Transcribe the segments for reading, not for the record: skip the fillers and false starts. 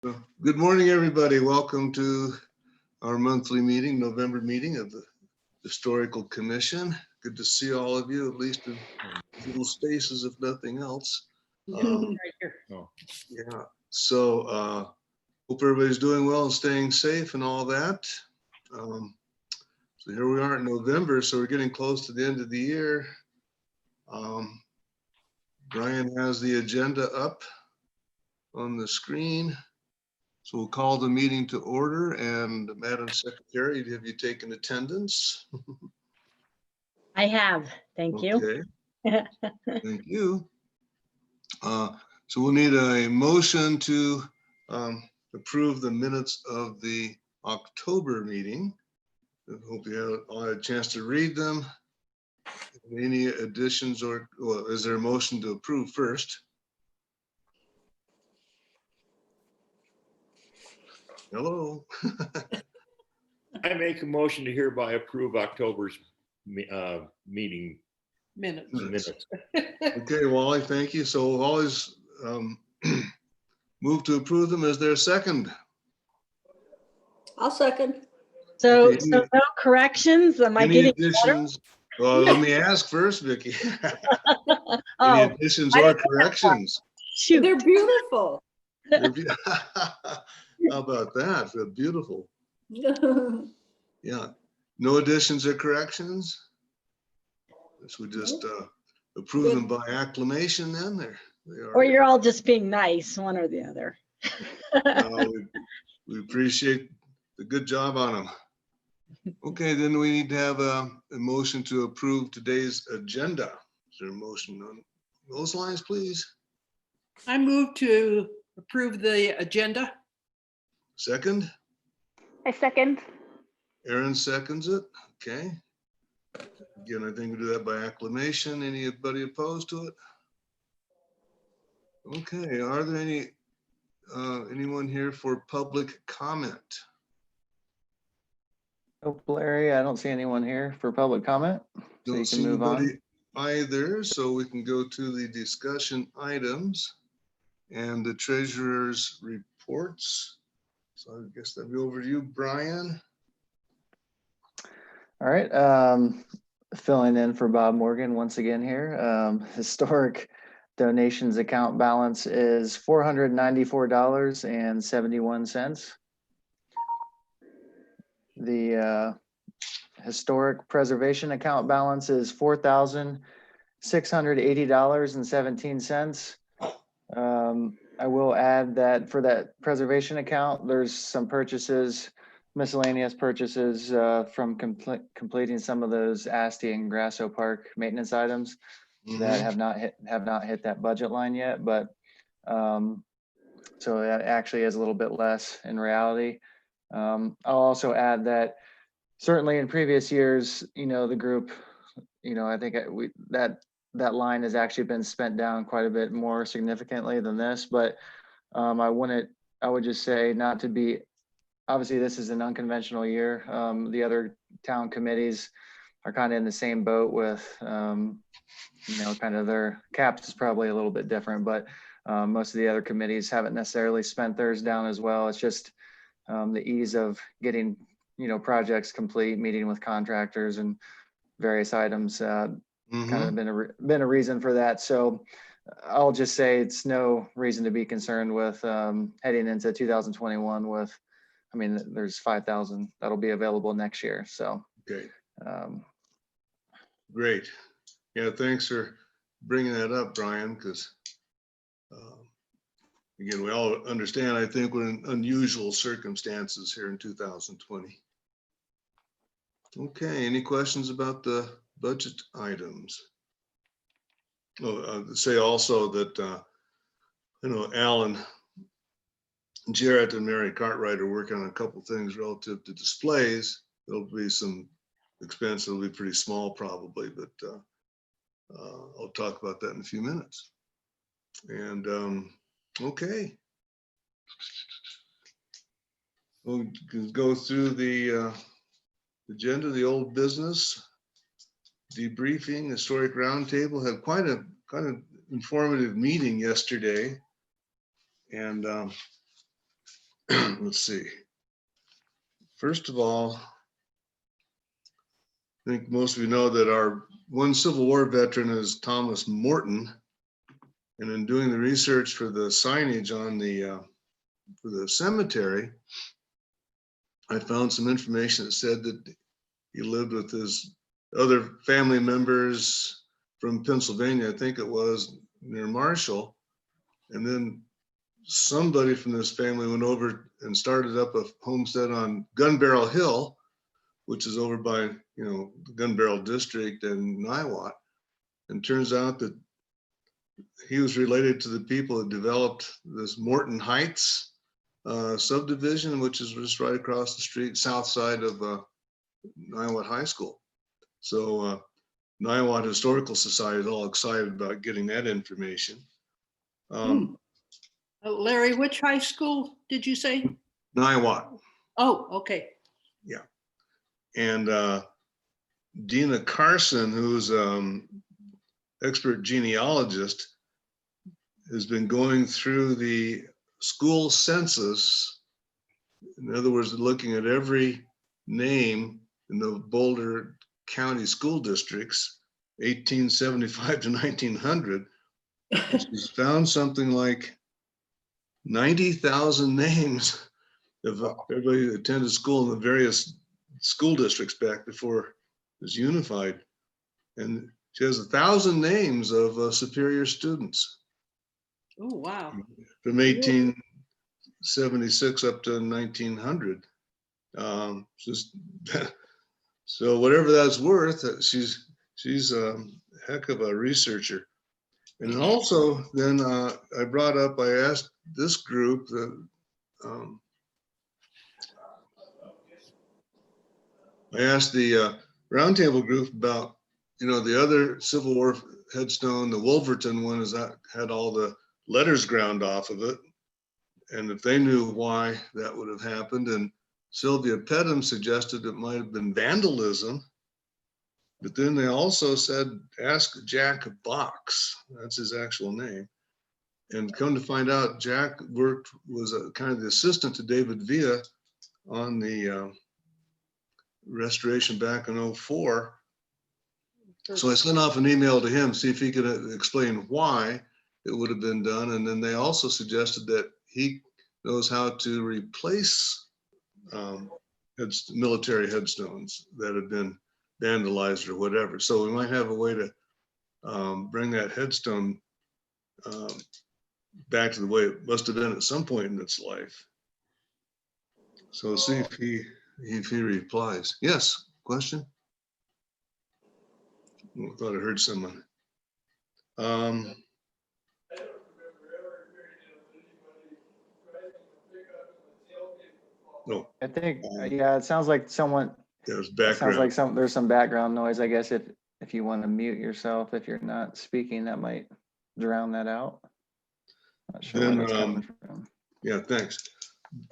Good morning, everybody. Welcome to our monthly meeting, November meeting of the Historical Commission. Good to see all of you, at least in little spaces, if nothing else. Right here. Yeah, so hope everybody's doing well and staying safe and all that. So here we are in November, so we're getting close to the end of the year. Brian has the agenda up on the screen. So we'll call the meeting to order, and Madam Secretary, have you taken attendance? I have, thank you. Okay, thank you. So we'll need a motion to approve the minutes of the October meeting. I hope you all had a chance to read them. Any additions or, well, is there a motion to approve first? Hello. I make a motion to hereby approve October's meeting minutes. Okay, Wally, thank you. So we'll always move to approve them. Is there a second? I'll second. So, Okay, so no corrections? Am I Any getting? additions? Well, let me ask first, Vicki. Any Oh, additions I or didn't know that. corrections? shoot. They're beautiful. How about that? They're beautiful. Yeah. No additions or corrections? Guess we just approve them by acclamation then. They are. Or you're all just being nice, one or the other. We appreciate the good job on them. Okay, then we need to have a motion to approve today's agenda. Is there a motion on those lines, please? I move to approve the agenda. Second? I second. Aaron seconds it. Okay. Again, I think we do that by acclamation. Anybody opposed to it? Okay, are there anyone here for public comment? Nope, Larry, I don't see anyone here for public comment, so Don't you see can move on. anybody either, so we can go to the discussion items and the treasurer's reports. So I guess that'd be over to you, Brian. All right, filling in for Bob Morgan once again here. Historic donations account balance is $494.71. The historic preservation account balance is $4,680.17. I will add that for that preservation account, there's some purchases, miscellaneous purchases from completing some of those Asti and Graso Park maintenance items that have not hit that budget line yet, but so that actually is a little bit less in reality. I'll also add that certainly in previous years, the group, I think that line has actually been spent down quite a bit more significantly than this, but I would just say not to be, obviously this is an unconventional year. The other town committees are kind of in the same boat with, kind of their caps is probably a little bit different, but most of the other committees haven't necessarily spent theirs down as well. It's just the ease of getting, projects complete, meeting with contractors and various items kind of been a reason for that. So I'll just say it's no reason to be concerned with heading into 2021 with, there's 5,000 that'll be available next year. So. Okay. Great. Yeah, thanks for bringing that up, Brian, because again, we all understand, I think we're in unusual circumstances here in 2020. Okay, any questions about the budget items? I'll say also that, Alan, Jarrett and Mary Cartwright are working on a couple things relative to displays. There'll be some expense, it'll be pretty small probably, but I'll talk about that in a few minutes. And okay. We'll go through the agenda, the old business, debriefing, historic roundtable. Had quite a kind of informative meeting yesterday. And let's see. First of all, I think most of you know that our one Civil War veteran is Thomas Morton. And in doing the research for the signage on the for the cemetery, I found some information that said that he lived with his other family members from Pennsylvania, I think it was, near Marshall. And then somebody from this family went over and started up a homestead on Gun Barrel Hill, which is over by, the Gun Barrel District in Niwot. And turns out that he was related to the people that developed this Morton Heights subdivision, which is just right across the street, south side of Niwot High School. So Niwot Historical Society is all excited about getting that information. Larry, which high school did you say? Niwot. Oh, okay. Yeah. And Dina Carson, who's expert genealogist, has been going through the school census. In other words, looking at every name in the Boulder County school districts, 1875 to 1900. She's found something like 90,000 names of everybody who attended school in the various school districts back before it was unified. And she has 1,000 names of Superior students Oh, wow. from 1876 up to 1900. Just so whatever that's worth, she's a heck of a researcher. And also then I asked this group that I asked the roundtable group about, the other Civil War headstone, the Wolverton one, had all the letters ground off of it. And if they knew why that would have happened. And Sylvia Pedham suggested it might have been vandalism. But then they also said, ask Jack Box. That's his actual name. And come to find out, Jack was kind of the assistant to David Villa on the restoration back in '04. So I sent off an email to him, see if he could explain why it would have been done. And then they also suggested that he knows how to replace military headstones that have been vandalized or whatever. So we might have a way to bring that headstone back to the way it must have been at some point in its life. So see if he replies. Yes, question? I thought I heard someone. No, I think, yeah, it sounds like someone, there's it background. sounds like there's some background noise. I guess if you want to mute yourself, if you're not speaking, that might drown that out. Not sure where Then, that's coming from. Yeah, thanks.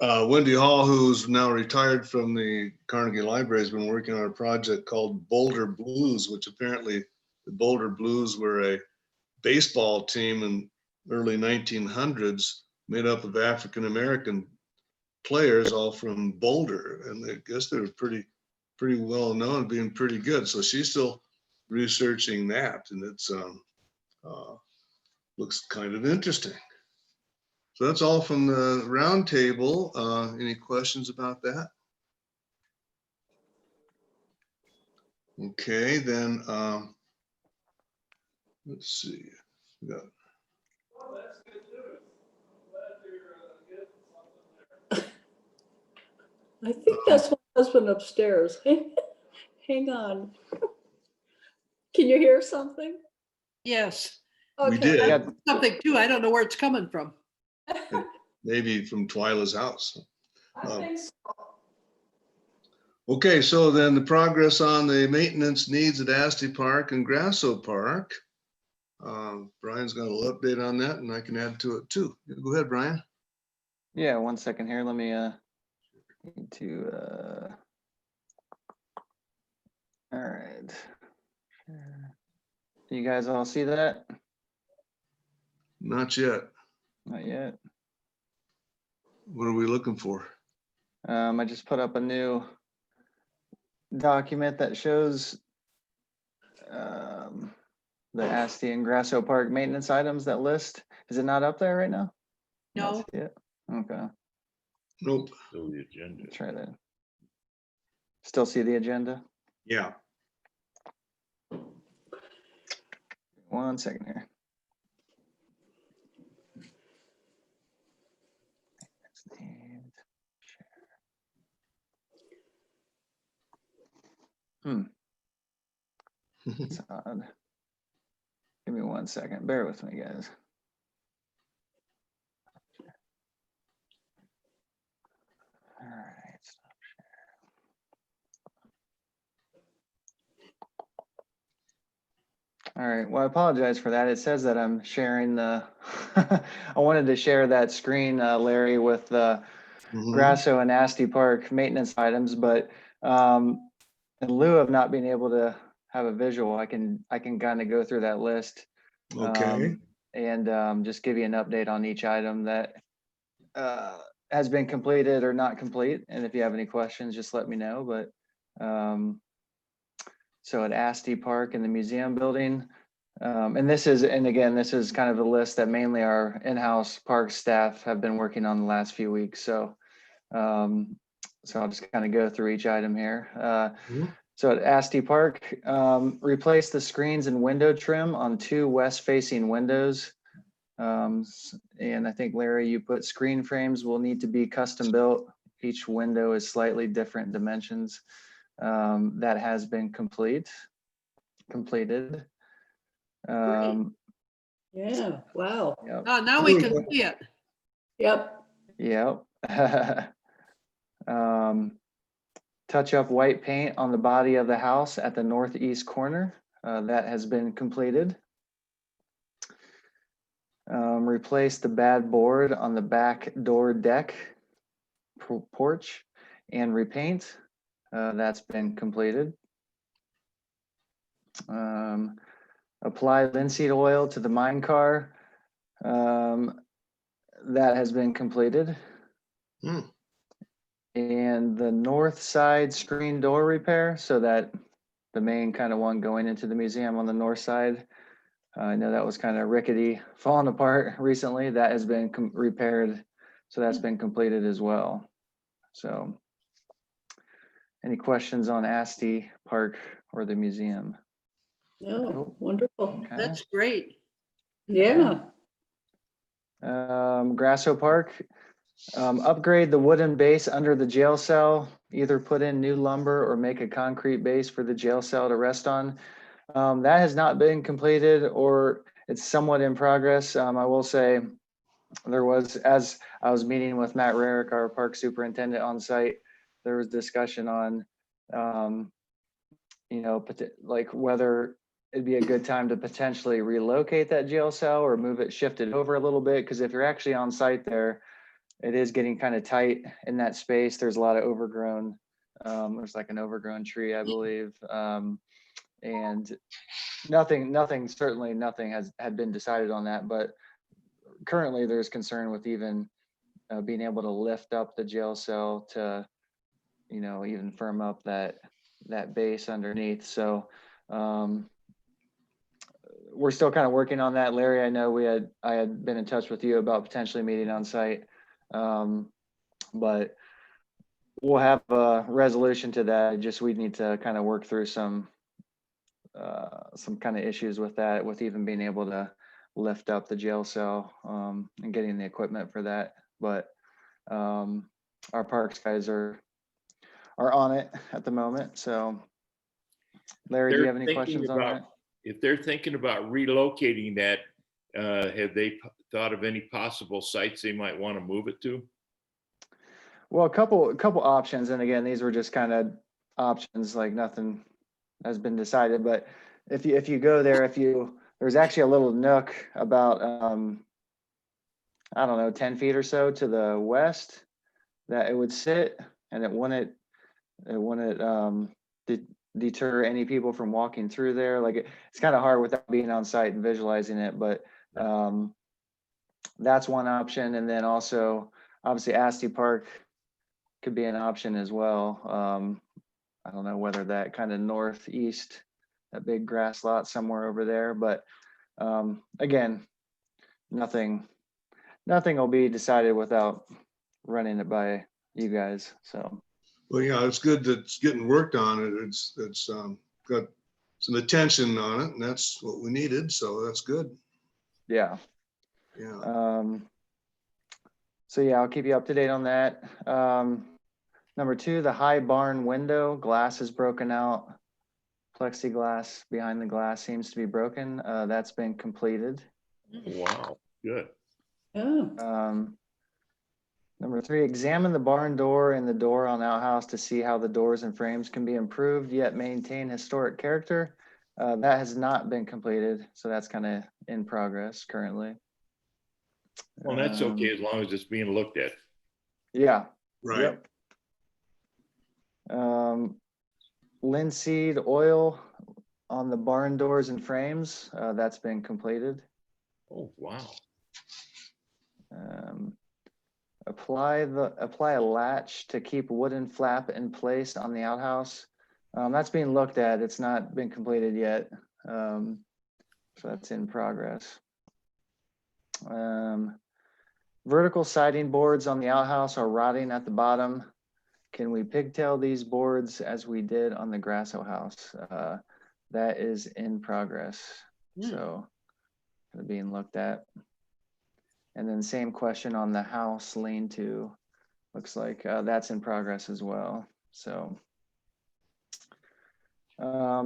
Wendy Hall, who's now retired from the Carnegie Library, has been working on a project called Boulder Blues, which apparently the Boulder Blues were a baseball team in early 1900s made up of African-American players, all from Boulder. And I guess they were pretty well known, being pretty good. So she's still researching that, and it's looks kind of interesting. So that's all from the round table. Any questions about that? Okay, then let's see. We got I think that's my husband upstairs. Hang on. Can you hear something? Yes. We Okay. did. Yeah. Something too. I don't know where it's coming from. maybe from Twyla's house. I think so. Okay, so then the progress on the maintenance needs at Asti Park and Graso Park. Brian's got a little update on that, and I can add to it too. Go ahead, Brian. Yeah, 1 second here. Let me all right. You guys all see that? Not yet. Not yet. What are we looking for? I just put up a new document that shows the Asti and Graso Park maintenance items, that list. Is it not up there right now? No, That's it. Okay, Nope. So the agenda. try to still see the agenda. Yeah. 1 second here. It's odd. Give me 1 second. Bear with me, guys. All right. Stop share. All right. Well, I apologize for that. It says that I'm sharing the. I wanted to share that screen, Larry, with the Mhm. Graso and Asti Park maintenance items, but in lieu of not being able to have a visual, I can kind of go through that list. Okay. And just give you an update on each item that has been completed or not complete. And if you have any questions, just let me know. But so at Asti Park in the museum building, and again, this is kind of a list that mainly our in-house park staff have been working on the last few weeks. So I'll just kind of go through each item here. Mhm. So at Asti Park, replace the screens and window trim on 2 west-facing windows. And I think, Larry, you put screen frames will need to be custom built. Each window is slightly different dimensions. That has been completed. Yeah, wow. Yep. oh, now we can see it. Yep. Yep. Touch up white paint on the body of the house at the northeast corner. That has been completed. Replace the bad board on the back door deck porch and repaint. That's been completed. Apply linseed oil to the mine car. That has been completed. Hmm. And the north side screen door repair, so that the main kind of one going into the museum on the north side. I know that was kind of rickety, falling apart recently. That has been repaired. So that's been completed as well. So any questions on Asti Park or the museum? Oh, wonderful. Okay. That's great. Yeah. Grasso Park, upgrade the wooden base under the jail cell, either put in new lumber or make a concrete base for the jail cell to rest on. That has not been completed, or it's somewhat in progress. I will say there was, as I was meeting with Matt Rarick, our park superintendent on site, there was discussion on, like whether it'd be a good time to potentially relocate that jail cell or move it, shift it over a little bit. Because if you're actually on site there, it is getting kind of tight in that space. There's a lot of overgrown, there's like an overgrown tree, I believe. And certainly nothing had been decided on that, but currently there's concern with even being able to lift up the jail cell to, even firm up that base underneath. So we're still kind of working on that. Larry, I know I had been in touch with you about potentially meeting on site. But we'll have a resolution to that. Just we need to kind of work through some kind of issues with that, with even being able to lift up the jail cell and getting the equipment for that. But our parks guys are on it at the moment. So Larry, do you have any questions on that? If they're thinking about relocating that, have they thought of any possible sites they might want to move it to? Well, a couple options, and again, these were just kind of options, like nothing has been decided. But if you go there, there's actually a little nook about I don't know, 10 feet or so to the west that it would sit, and it wouldn't deter any people from walking through there. Like it's kind of hard without being on site and visualizing it, but that's one option. And then also obviously Asti Park could be an option as well. I don't know whether that kind of northeast, that big grass lot somewhere over there, but again, nothing will be decided without running it by you guys. So Well, yeah, it's good that it's getting worked on. It's got some attention on it, and that's what we needed. So that's good. yeah. Yeah. So yeah, I'll keep you up to date on that. Number 2, the high barn window glass is broken out. Plexiglass behind the glass seems to be broken. That's been completed. Wow, good. Yeah. Number 3, examine the barn door and the door on outhouse to see how the doors and frames can be improved yet maintain historic character. That has not been completed, so that's kind of in progress currently. Well, that's okay as long as it's being looked at. Yeah. Right. Yep. Linseed oil on the barn doors and frames, that's been completed. Oh, wow. Apply a latch to keep wooden flap in place on the outhouse. That's being looked at. It's not been completed yet. So that's in progress. Vertical siding boards on the outhouse are rotting at the bottom. Can we pigtail these boards as we did on the Graso house? That is in progress. So being looked at. And then same question on the house lean-to. Looks like that's in progress as well. So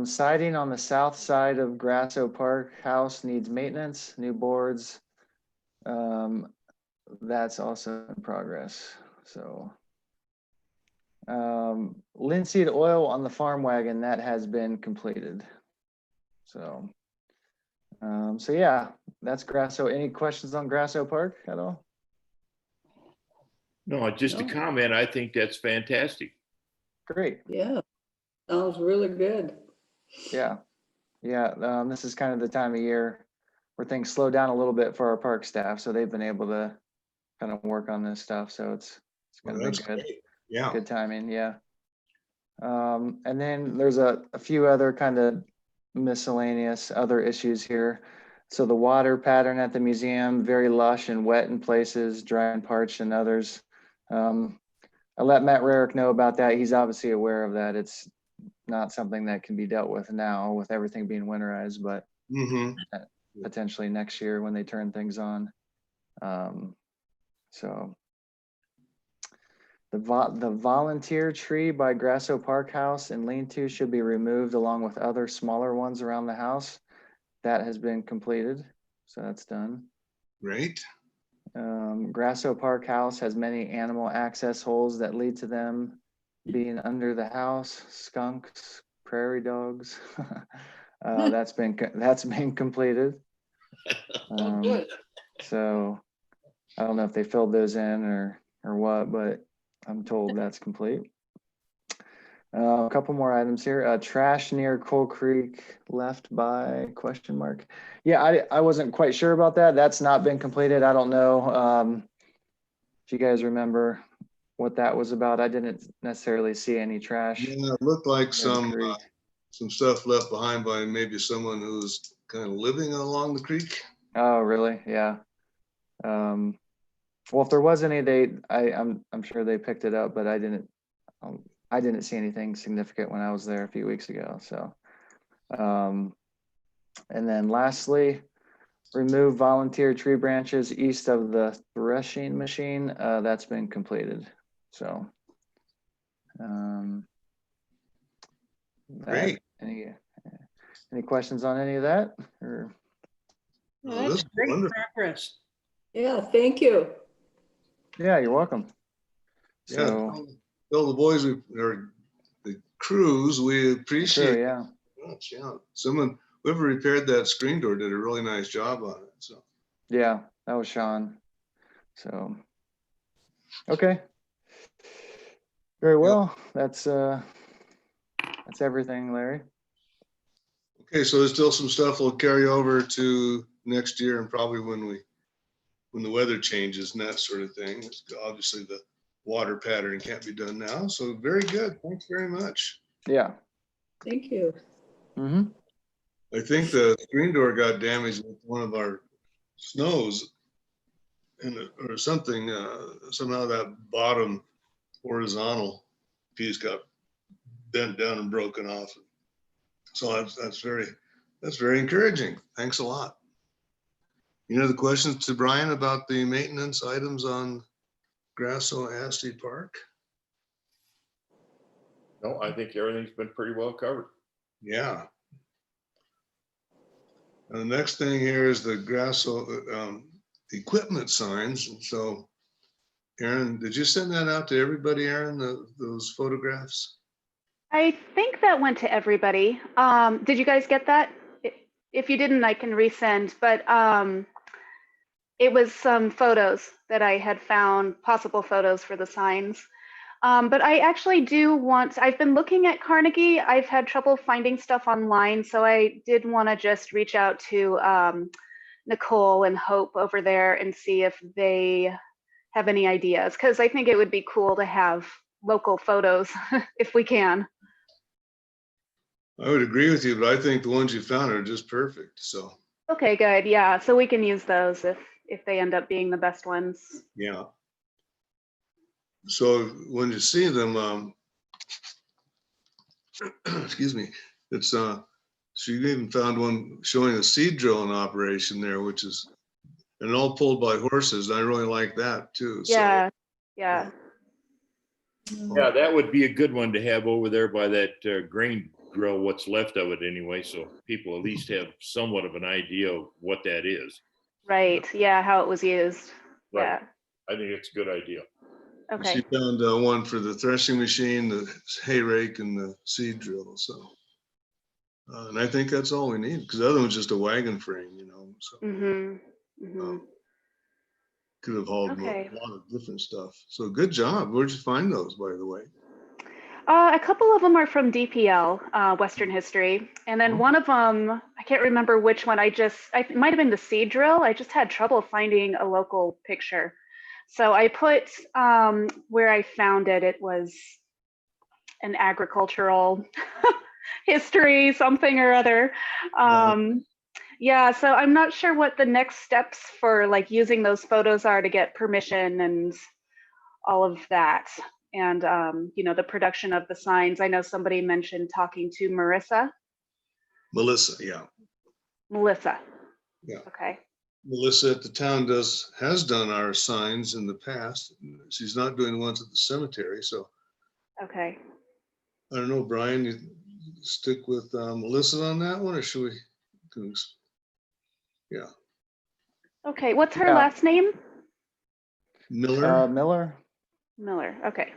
siding on the south side of Graso Park house needs maintenance, new boards. That's also in progress. So linseed oil on the farm wagon, that has been completed. So so yeah, that's Graso. Any questions on Graso Park at all? No, just a No. comment. I think that's fantastic. Great. Yeah. Sounds really good. Yeah. Yeah. This is kind of the time of year where things slow down a little bit for our park staff. So they've been able to kind of work on this stuff. So it's Well, kind of that's been good. great. Yeah. Good timing. Yeah. And then there's a few other kind of miscellaneous other issues here. So the water pattern at the museum, very lush and wet in places, dry and parched in others. I let Matt Rarick know about that. He's obviously aware of that. It's not something that can be dealt with now with everything being winterized, but potentially next year when they turn things on. So the volunteer tree by Grasso Park House and lean-to should be removed along with other smaller ones around the house. That has been completed, so that's done. Great. Grasso Park House has many animal access holes that lead to them being under the house, skunks, prairie dogs. That's been completed. Oh, good. So I don't know if they filled those in or what, but I'm told that's complete. A couple more items here. Trash near Coal Creek left by ? Yeah, I wasn't quite sure about that. That's not been completed. I don't know if you guys remember what that was about. I didn't necessarily see any trash. Yeah, it looked like near the creek. some stuff left behind by maybe someone who's kind of living along the creek. Oh, really? Yeah. Well, if there was any, I'm sure they picked it up, but I didn't see anything significant when I was there a few weeks ago. So, and then lastly, remove volunteer tree branches east of the threshing machine. That's been completed. So, Great. Any questions on any of that? Or Well, Well, that's this is great wonderful. progress. Yeah, thank you. yeah, you're welcome. Yeah, So, tell the boys or the crews we appreciate sure, yeah. it much. Yeah, whoever repaired that screen door did a really nice job on it. So Yeah, that was Sean. So, okay. Very well. That's everything, Larry. okay, so there's still some stuff we'll carry over to next year, and probably when we when the weather changes and that sort of thing. Obviously, the water pattern can't be done now. So very good. Thanks very much. Yeah. Thank you. Mm-hmm. I think the screen door got damaged with one of our snows and or something. Somehow that bottom horizontal piece got bent down and broken off. So that's very encouraging. Thanks a lot. Any other questions to Brian about the maintenance items on Graso Asti Park? No, I think everything's been pretty well covered. Yeah. And the next thing here is the Graso equipment signs. And so, Aaron, did you send that out to everybody, Aaron, those photographs? I think that went to everybody. Did you guys get that? If you didn't, I can resend, but it was some photos that I had found, possible photos for the signs. But I actually do want, I've been looking at Carnegie. I've had trouble finding stuff online. So I did want to just reach out to Nicole and Hope over there and see if they have any ideas. Because I think it would be cool to have local photos if we can. I would agree with you, but I think the ones you found are just perfect. So, Okay, good. Yeah, so we can use those if they end up being the best ones. yeah. So when you see them, excuse me, it's so you even found one showing a seed drill in operation there, which is and all pulled by horses. I really like that too. Yeah, yeah. Yeah, that would be a good one to have over there by that grain drill, what's left of it anyway, so people at least have somewhat of an idea of what that is. Right. Yeah, how it was used. Right. Yeah. I think it's a good idea. Okay. She found one for the threshing machine, the hay rake, and the seed drill. So, and I think that's all we need because the other one's just a wagon frame, you know. So could have hauled Okay. a lot of different stuff. So good job. Where'd you find those, by the way? A couple of them are from DPL, Western History, and then one of them, I can't remember which one. It might have been the seed drill. I just had trouble finding a local picture. So I put where I found it, it was an agricultural history, something or other. Yeah, so I'm not sure what the next steps for like using those photos are to get permission and all of that. And, you know, the production of the signs. I know somebody mentioned talking to Melissa. Yeah. Melissa. Yeah. Okay. Melissa at the town has done our signs in the past. She's not doing the ones at the cemetery. So Okay. I don't know, Brian, you stick with Melissa on that one or should we? Yeah. Okay. What's her Yeah. last name? Miller. Miller. Miller. Okay.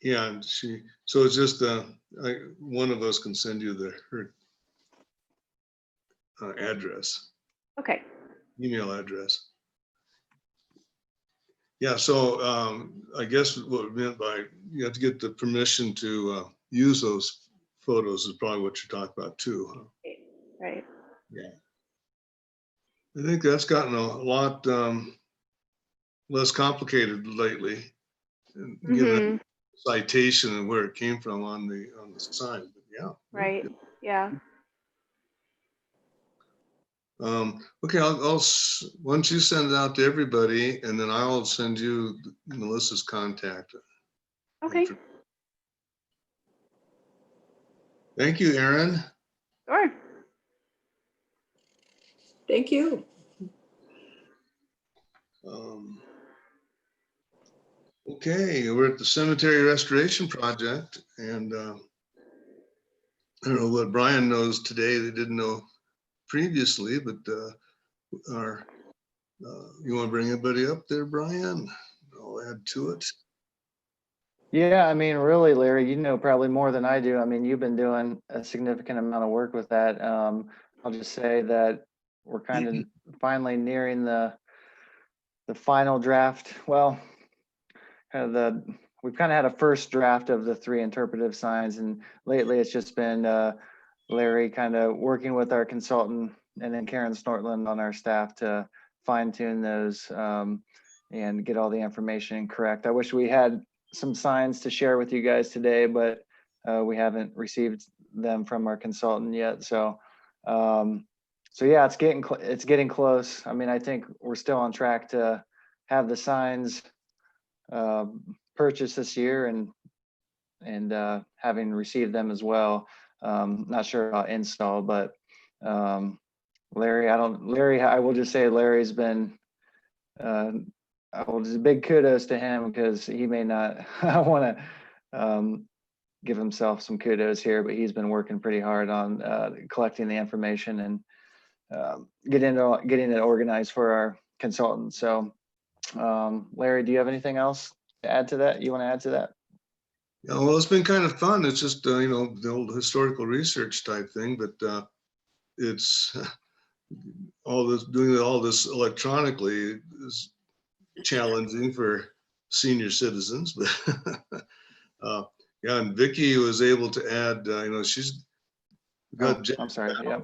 Yeah, and so it's just one of us can send you her address, Okay. email address. Yeah, so I guess what it meant by you have to get the permission to use those photos is probably what you're talking about too. Huh? Right. Yeah. I think that's gotten a lot less complicated lately. And given the citation and where it came from on the sign. But yeah. Right. Yeah. Okay, I'll once you send it out to everybody, and then I'll send you Melissa's contact. Okay. Thank you, Aaron. Sure. Thank you. Okay, we're at the cemetery restoration project, and I don't know what Brian knows today they didn't know previously, but you want to bring anybody up there, Brian? I'll add to it. Yeah, I mean, really, Larry, you know probably more than I do. I mean, you've been doing a significant amount of work with that. I'll just say that we're kind of finally nearing the final draft. Well, we've kind of had a first draft of the 3 interpretive signs, and lately it's just been Larry kind of working with our consultant and then Karen Snortland on our staff to fine tune those and get all the information correct. I wish we had some signs to share with you guys today, but we haven't received them from our consultant yet. So, so yeah, it's getting close. I mean, I think we're still on track to have the signs purchased this year and having received them as well. Not sure about install, but Larry, I will just say Larry's been, I will just big kudos to him because he may not want to give himself some kudos here, but he's been working pretty hard on collecting the information and getting it organized for our consultants. So Larry, do you have anything else to add to that? You want to add to that? Yeah, well, it's been kind of fun. It's just, you know, the old historical research type thing, but it's doing all this electronically is challenging for senior citizens, but yeah, and Vicky was able to add, you know, she's got, I'm sorry. Yeah.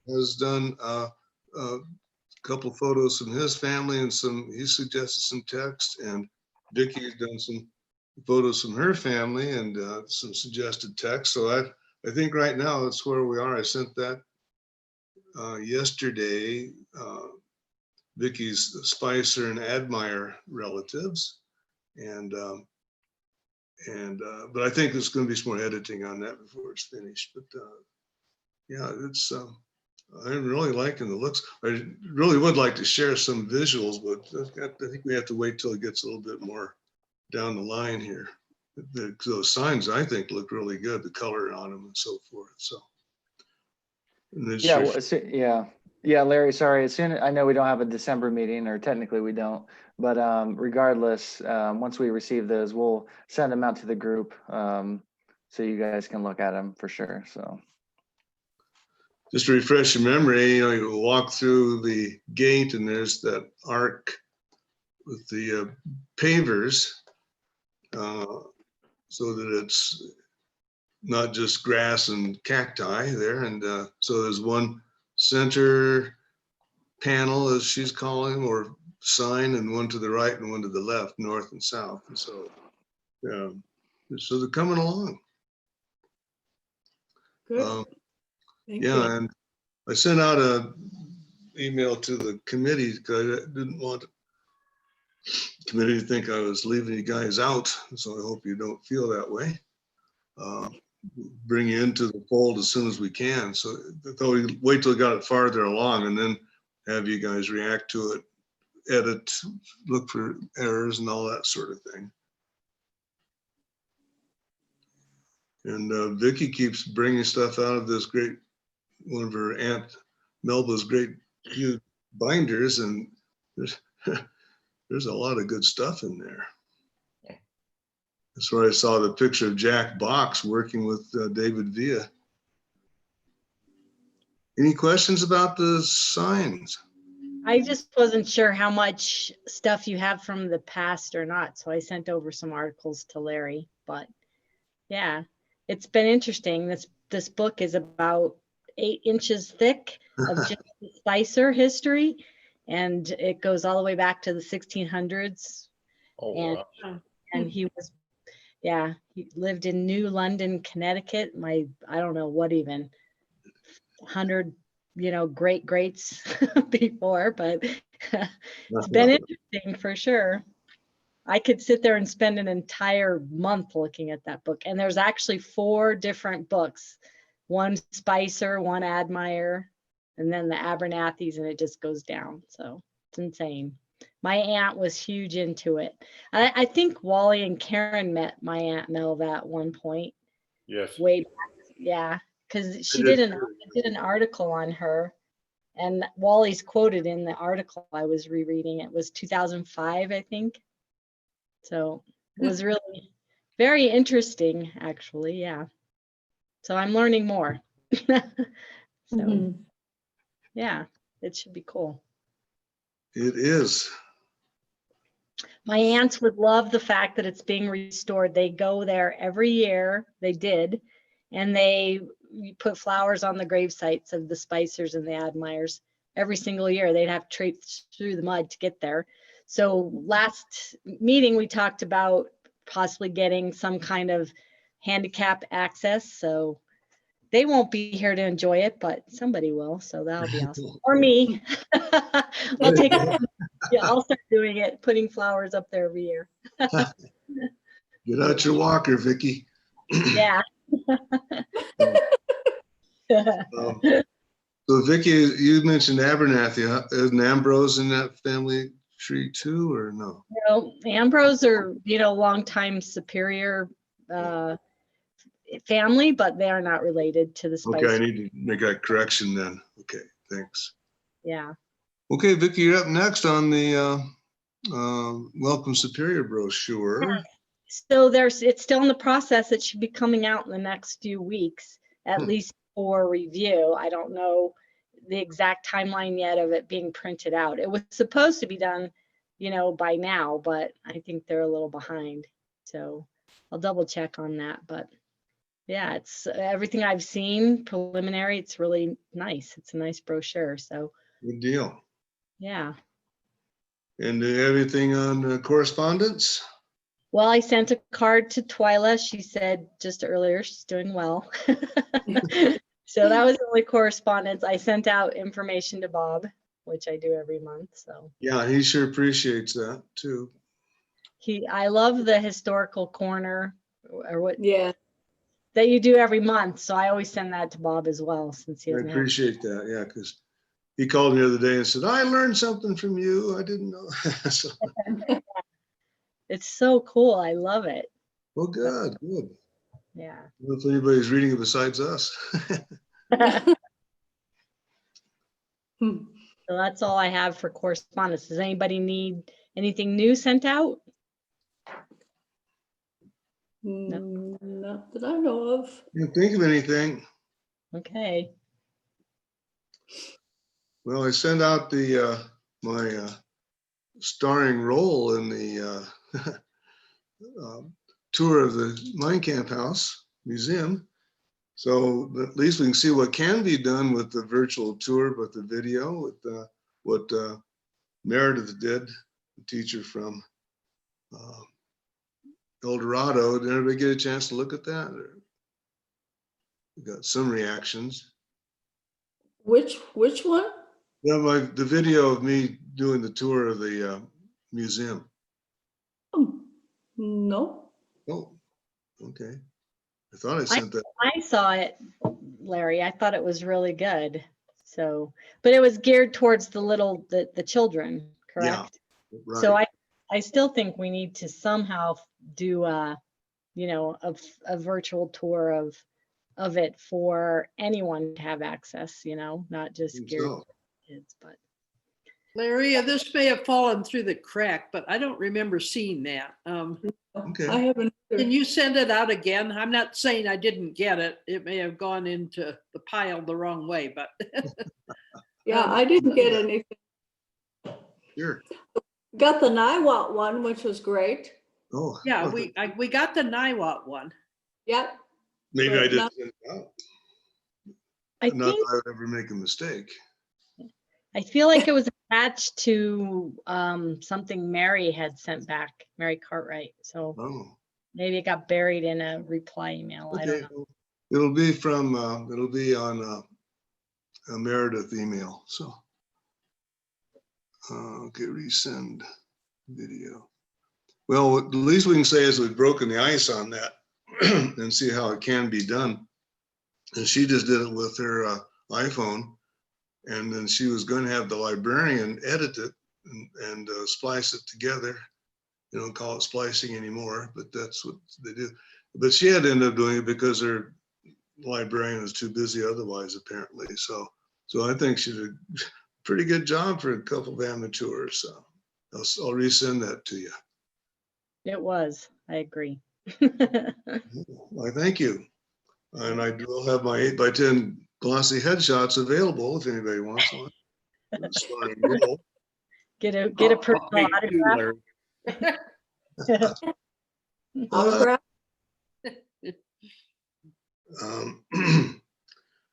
has done a couple photos from his family and he suggested some text, and Vicky's done some photos from her family and some suggested text. So I think right now that's where we are. I sent that yesterday, Vicky's Spicer and Admire relatives, and but I think there's going to be some more editing on that before it's finished. But yeah, it's I'm really liking the looks. I really would like to share some visuals, but I think we have to wait till it gets a little bit more down the line here. Those signs I think look really good, the color on them and so forth. So yeah, well, yeah, Larry, sorry. I know we don't have a December meeting, or technically we don't, but regardless, once we receive those, we'll send them out to the group so you guys can look at them for sure. So just to refresh your memory, you know, you walk through the gate and there's that arc with the pavers, so that it's not just grass and cacti there. And so there's one center panel, as she's calling, or sign, and one to the right and one to the left, north and south. And so, so they're coming along. Good. Thank you. Yeah, and I sent out a email to the committee because I didn't want the committee to think I was leaving you guys out. So I hope you don't feel that way. Bring you into the fold as soon as we can. So I thought we'd wait till we got it farther along and then have you guys react to it, edit, look for errors and all that sort of thing. And Vicky keeps bringing stuff out of this great, one of her Aunt Melba's great huge binders, and there's a lot of good stuff in there. That's where I saw the picture of Jack Box working with David Villa. Any questions about the signs? I just wasn't sure how much stuff you have from the past or not, so I sent over some articles to Larry. But yeah, it's been interesting. This book is about 8 inches thick of just Spicer history, and it goes all the way back to the 1600s. Oh, and, wow. and he was, yeah, he lived in New London, Connecticut. I don't know what even 100, you know, greats before, but it's been interesting for sure. I could sit there and spend an entire month looking at that book. And there's actually 4 different books, one Spicer, one Admire, and then the Abernathys, and it just goes down. So it's insane. My aunt was huge into it. I think Wally and Karen met my Aunt Melva at one point. Yes. Way back. Yeah, because she did an article on her, and Wally's quoted in the article I was rereading. It was 2005, I think. So it was really very interesting, actually. Yeah. So I'm learning more. So yeah, it should be cool. It is. My aunts would love the fact that it's being restored. They go there every year. They did. And they put flowers on the grave sites of the Spicers and the Admires. every single year. They'd have to traipse through the mud to get there. So last meeting, we talked about possibly getting some kind of handicap access. So they won't be here to enjoy it, but somebody will. So that'll be awesome. Or me. I'll take it. Yeah, I'll start doing it, putting flowers up there every year. Get out your walker, Vicky. Yeah. So Vicky, you mentioned Abernathy. Isn't Ambrose in that family tree too, or no? Ambrose are, longtime Superior family, but they are not related to the Spice. Okay, I need to make that correction then. Okay, thanks. Yeah. Okay, Vicky, you're up next on the Welcome Superior brochure. So it's still in the process. It should be coming out in the next few weeks, at least for review. I don't know the exact timeline yet of it being printed out. It was supposed to be done, by now, but I think they're a little behind. So I'll double check on that. But yeah, it's everything I've seen preliminary. It's really nice. It's a nice brochure. So Good deal. yeah. And do you have anything on correspondence? Well, I sent a card to Twyla. She said just earlier she's doing well. So that was the only correspondence. I sent out information to Bob, which I do every month. So Yeah, he sure appreciates that too. I love the historical corner or what Yeah. that you do every month. So I always send that to Bob as well, since he I doesn't have. appreciate that. Yeah, because he called me the other day and said, I learned something from you. I didn't know. So, It's so cool. I love it. well, good, good. Yeah. I don't know if anybody's reading it besides us. So that's all I have for correspondence. Does anybody need anything new sent out? Not that I know of. Can't think of anything. Okay. Well, I sent out the my starring role in the tour of the Mine Camp House Museum. So at least we can see what can be done with the virtual tour, with the video, with what Meredith did, the teacher from El Dorado. Did everybody get a chance to look at that? We got some reactions. Which one? Yeah, the video of me doing the tour of the museum. No. Oh, okay. I thought I sent that. I saw it, Larry. I thought it was really good. So, but it was geared towards the children, correct? Yeah, right. So I still think we need to somehow do a virtual tour of it for anyone to have access, not just geared to kids, but. Larry, this may have fallen through the crack, but I don't remember seeing that. Okay. I haven't. Can you send it out again? I'm not saying I didn't get it. It may have gone into the pile the wrong way, but. Yeah, I didn't get anything. Sure. Got the Niwot one, which was great. Oh. Yeah, we got the Niwot one. Yep. Maybe I but didn't not- send it out. I Not think that I would ever make a mistake. I feel like it was attached to something Mary had sent back, Mary Cartwright. So Oh. maybe it got buried in a reply email. I don't Okay. know. It'll be from. It'll be on a Meredith email. So. Okay, resend video. Well, the least we can say is we've broken the ice on that and see how it can be done. And she just did it with her iPhone. And then she was going to have the librarian edit it and splice it together. They don't call it splicing anymore, but that's what they do. But she had to end up doing it because her librarian was too busy otherwise, apparently. So I think she did a pretty good job for a couple of amateurs. So I'll resend that to you. It was. I agree. Why, thank you. And I will have my 8x10 glossy headshots available if anybody wants one. That's fine. Roll. Get a I'll personal take two, autograph. Larry. Autograph.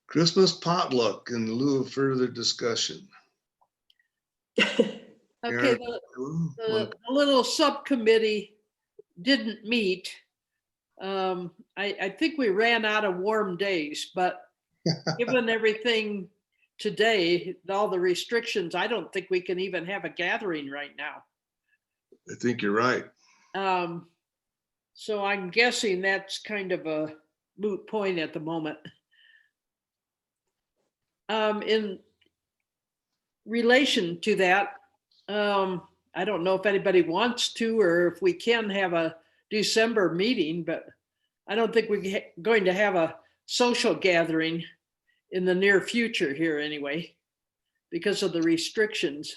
Christmas potluck in lieu of further discussion. Okay, the little subcommittee didn't meet. I think we ran out of warm days, but given everything today, all the restrictions, I don't think we can even have a gathering right now. I think you're right. So I'm guessing that's kind of a moot point at the moment. In relation to that, I don't know if anybody wants to, or if we can have a December meeting, but I don't think we're going to have a social gathering in the near future here anyway, because of the restrictions.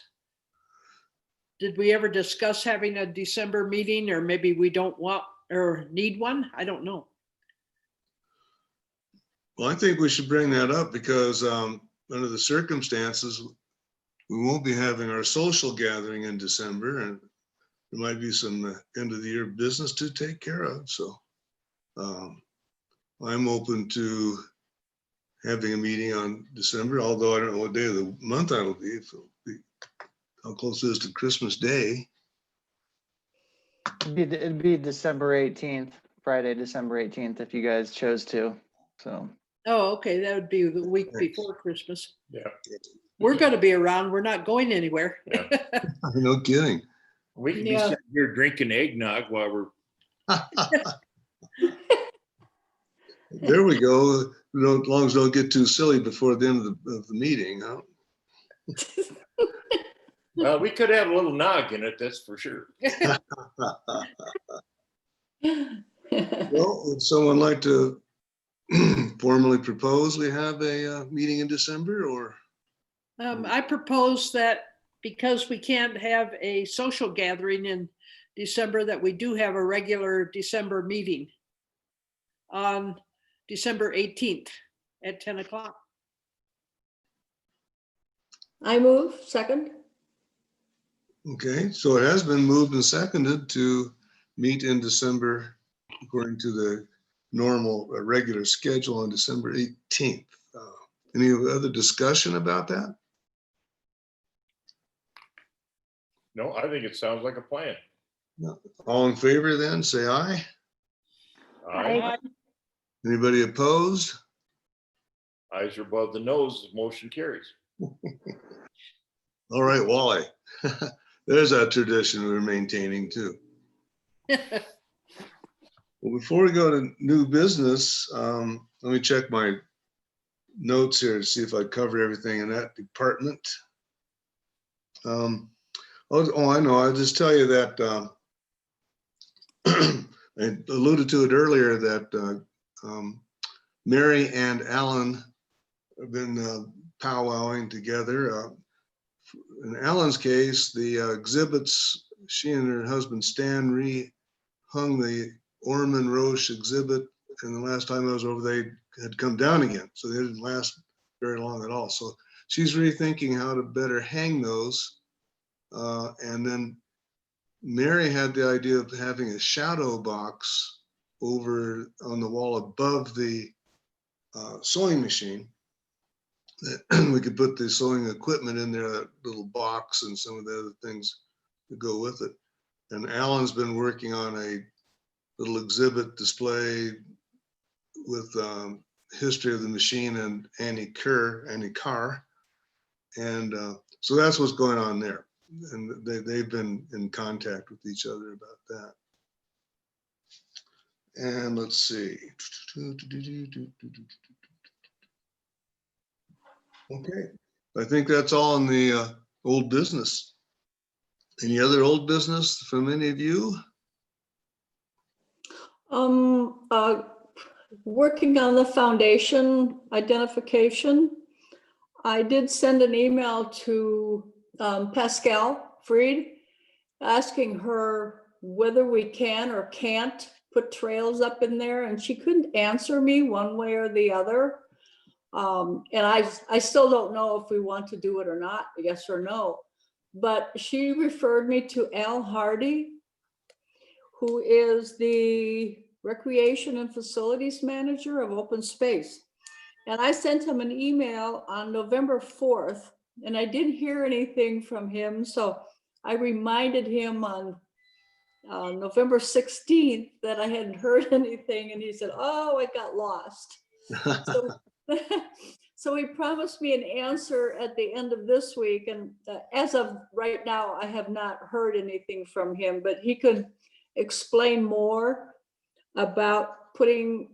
Did we ever discuss having a December meeting, or maybe we don't want or need one? I don't know. Well, I think we should bring that up because under the circumstances, we won't be having our social gathering in December, and there might be some end of the year business to take care of. So I'm open to having a meeting on December, although I don't know what day of the month that'll be. If it'll be how close it is to Christmas Day. It'd be December 18th, Friday, December 18th, if you guys chose to. So Oh, okay, that would be the week Thanks. before Christmas. Yeah. We're going to be around. We're not going anywhere. No kidding. We can be Yeah. sitting here drinking eggnog while we're, There we go. As long as we don't get too silly before the end of the meeting. Huh? well, we could have a little nog in it, that's for sure. Well, would someone like to formally propose we have a meeting in December, or? I propose that because we can't have a social gathering in December, that we do have a regular December meeting on December 18th at 10 o'clock. I move, second. Okay, so it has been moved and seconded to meet in December according to the normal regular schedule on December 18th. Any other discussion about that? No, I think it sounds like a plan. All in favor then, say aye. Aye. Anybody opposed? Eyes are above the nose, motion carries. All right, Wally. There's a tradition we're maintaining too. Well, before we go to new business, let me check my notes here to see if I covered everything in that department. I know. I'll just tell you that I alluded to it earlier that Mary and Alan have been powwowing together. In Alan's case, the exhibits, she and her husband Stan hung the Orman Roche exhibit, and the last time I was over, they had come down again, so they didn't last very long at all. So she's rethinking how to better hang those. And then Mary had the idea of having a shadow box over on the wall above the sewing machine. We could put the sewing equipment in there, that little box, and some of the other things that go with it. And Alan's been working on a little exhibit display with history of the machine and Annie Carr. And so that's what's going on there. And they've been in contact with each other about that. And let's see. Okay, I think that's all in the old business. Any other old business from any of you? Working on the foundation identification. I did send an email to Pascal Freed, asking her whether we can or can't put trails up in there, and she couldn't answer me one way or the other. And I still don't know if we want to do it or not, yes or no. But she referred me to Al Hardy, who is the Recreation and Facilities Manager of Open Space. And I sent him an email on November 4th, and I didn't hear anything from him. So I reminded him on November 16th that I hadn't heard anything, and he said, "Oh, I got lost." So, so he promised me an answer at the end of this week, and as of right now, I have not heard anything from him, but he could explain more about putting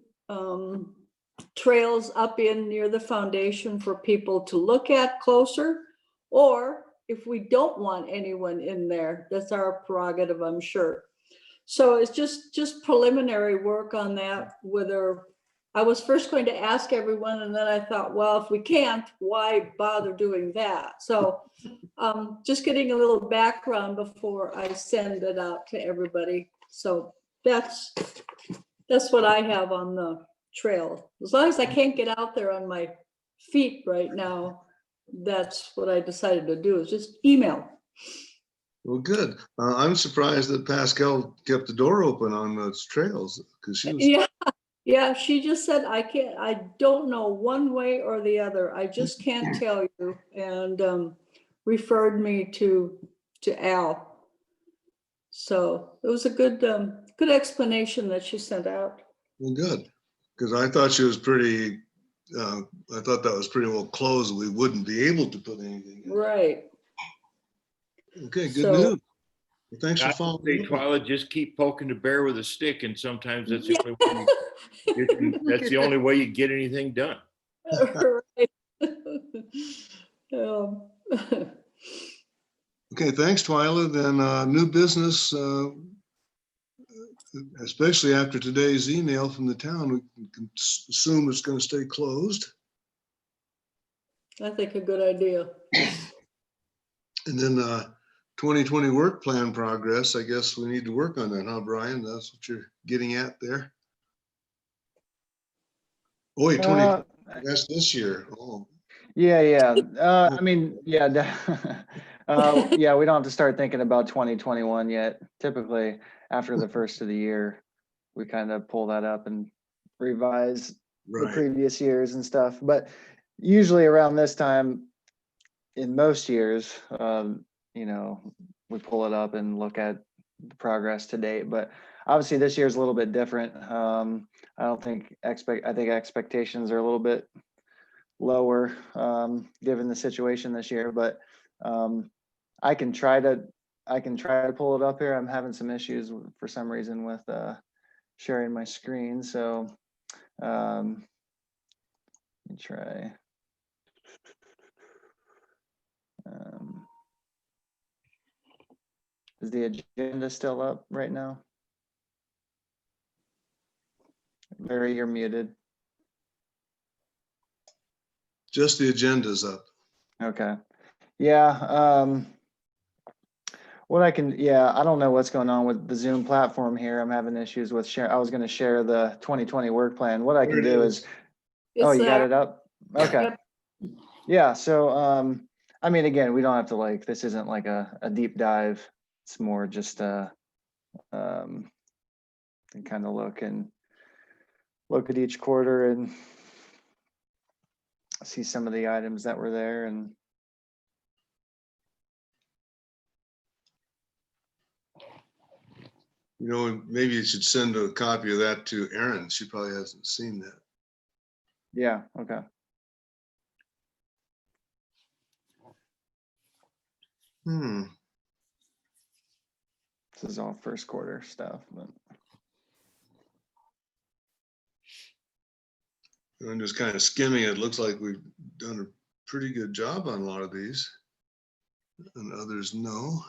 trails up in near the foundation for people to look at closer, or if we don't want anyone in there, that's our prerogative, I'm sure. So it's just preliminary work on that, whether I was first going to ask everyone, and then I thought, well, if we can't, why bother doing that? So just getting a little background before I send it out to everybody. So that's what I have on the trail. As long as I can't get out there on my feet right now, that's what I decided to do, is just email. Well, good. I'm surprised that Pascal kept the door open on those trails, because she was. Yeah, she just said, I don't know one way or the other. I just can't tell you, and referred me to Al. So it was a good explanation that she sent out. Well, good, because I thought she was pretty, I thought that was pretty well closed. We wouldn't be able to put anything in. Right. Okay, good So- news. Well, thanks for I would say, following. Twyla, just keep poking the bear with a stick, and sometimes that's the Yeah. only way that's the only way you get anything done. Right. Okay, thanks, Twyla. Then new business, especially after today's email from the town, we can assume it's going to stay closed. I think a good idea. And then 2020 work plan progress, I guess we need to work on that, huh, Brian? That's what you're getting at there. Oh, wait, 20, that's this year. Oh, Yeah. I mean, yeah, yeah, we don't have to start thinking about 2021 yet. Typically, after the first of the year, we kind of pull that up and revise the right. previous years and stuff. But usually around this time, in most years, you know, we pull it up and look at the progress to date. But obviously, this year is a little bit different. I don't think I think expectations are a little bit lower given the situation this year, but I can try to pull it up here. I'm having some issues for some reason with sharing my screen, so let me try. Is the agenda still up right now? Larry, you're muted. Just the agenda's up. Okay. Yeah. What I can, yeah, I don't know what's going on with the Zoom platform here. I'm having issues with share. I was going to share the 2020 work plan. What I can do is, oh, you got it up? Okay. Yep. Yeah. So, I mean, again, we don't have to like, this isn't like a deep dive. It's more just kind of look at each quarter and see some of the items that were there. And You know, maybe you should send a copy of that to Erin. She probably hasn't seen that. yeah, okay. This is all first quarter stuff, but I'm just kind of skimming. It looks like we've done a pretty good job on a lot of these, and others no.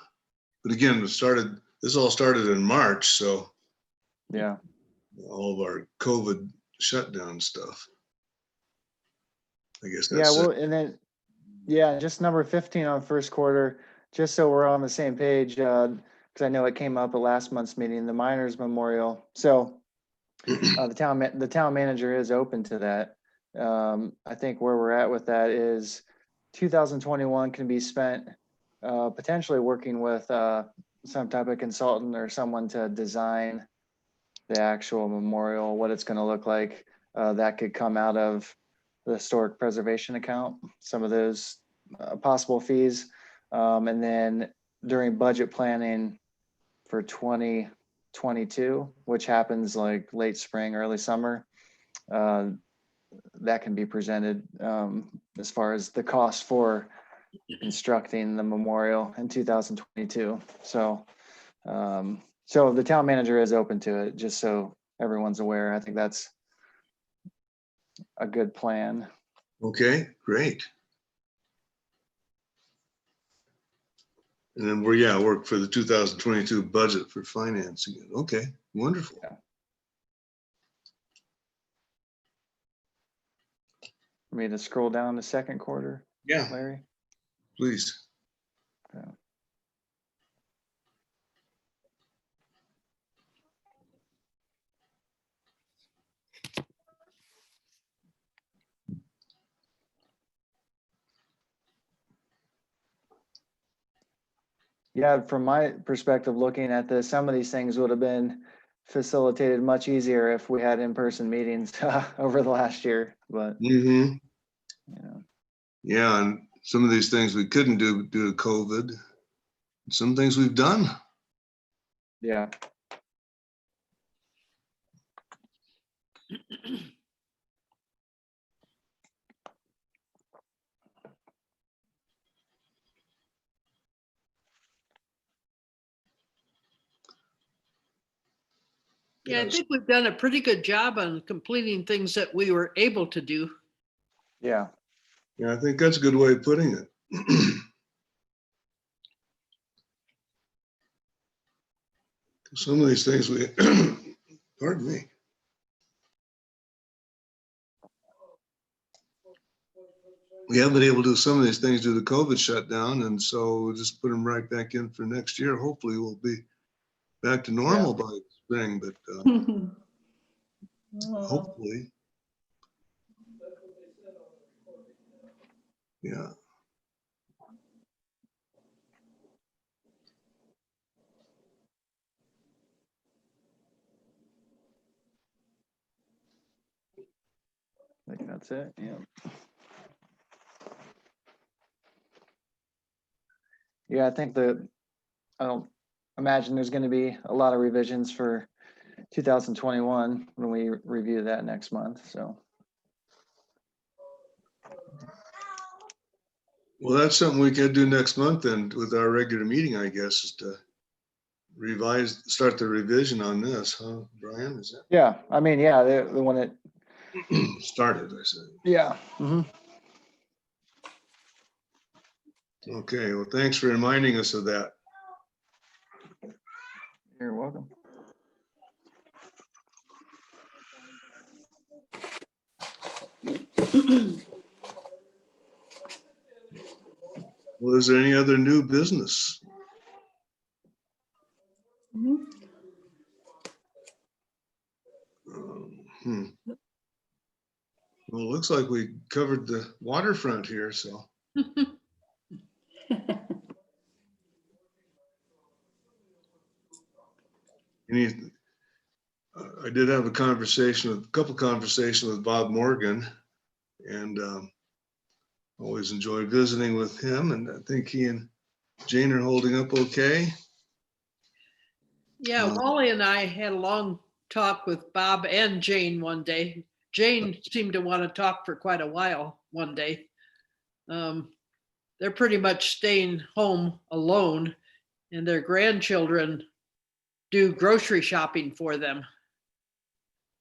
But again, this all started in March, so yeah. all of our COVID shutdown stuff. I guess Yeah, that's well, it. and then, yeah, just number 15 on first quarter, just so we're on the same page, because I know it came up at last month's meeting, the miners memorial. So the town manager is open to that. I think where we're at with that is 2021 can be spent potentially working with some type of consultant or someone to design the actual memorial, what it's going to look like. That could come out of the historic preservation account, some of those possible fees. And then during budget planning for 2022, which happens like late spring, early summer, that can be presented as far as the cost for constructing the memorial in 2022. So, so the town manager is open to it, just so everyone's aware. I think that's a good plan. Okay, great. And then work for the 2022 budget for financing it. Okay, wonderful. Yeah. For me to scroll down to second quarter, Yeah, Larry? please. Okay. Yeah, from my perspective, looking at this, some of these things would have been facilitated much easier if we had in-person meetings over the last year, but, Mm-hmm. you know, Yeah, and some of these things we couldn't do due to COVID. Some things we've done. yeah. Yeah, I Yes. think we've done a pretty good job on completing things that we were able to do. Yeah, Yeah, I think that's a good way of putting it. Some of these things we, pardon me. We haven't been able to do some of these things due to COVID shutdown, and so we'll just put them right back in for next year. Hopefully we'll be back to normal by spring, but hopefully. Yeah. I think that's it, yeah. Yeah, I think I don't imagine there's gonna be a lot of revisions for 2021 when we review that next month, so. Well, that's something we can do next month then with our regular meeting, I guess, is to start the revision on this, huh, Brian? Is Yeah, I mean, yeah, the one that, that started, I said. yeah. Mhm. Okay, well, thanks for reminding us of that. You're welcome. Well, is there any other new business? Mhm. Well, it looks like we covered the waterfront here, so. I did have a couple conversations with Bob Morgan, and always enjoy visiting with him, and I think he and Jane are holding up okay. Yeah, Wally and I had a long talk with Bob and Jane one day. Jane seemed to want to talk for quite a while one day. They're pretty much staying home alone, and their grandchildren do grocery shopping for them.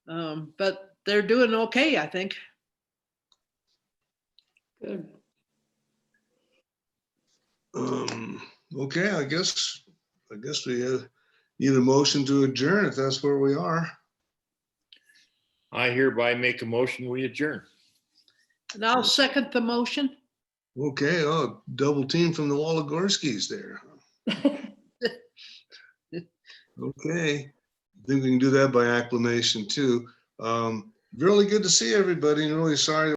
But they're doing okay, I think. Good. Okay, I guess we need a motion to adjourn if that's where we are. I hereby make a motion, we adjourn. And I'll second the motion. Okay, oh, double team from the Walagorskis there. Okay, I think we can do that by acclamation too. Really good to see everybody, and really sorry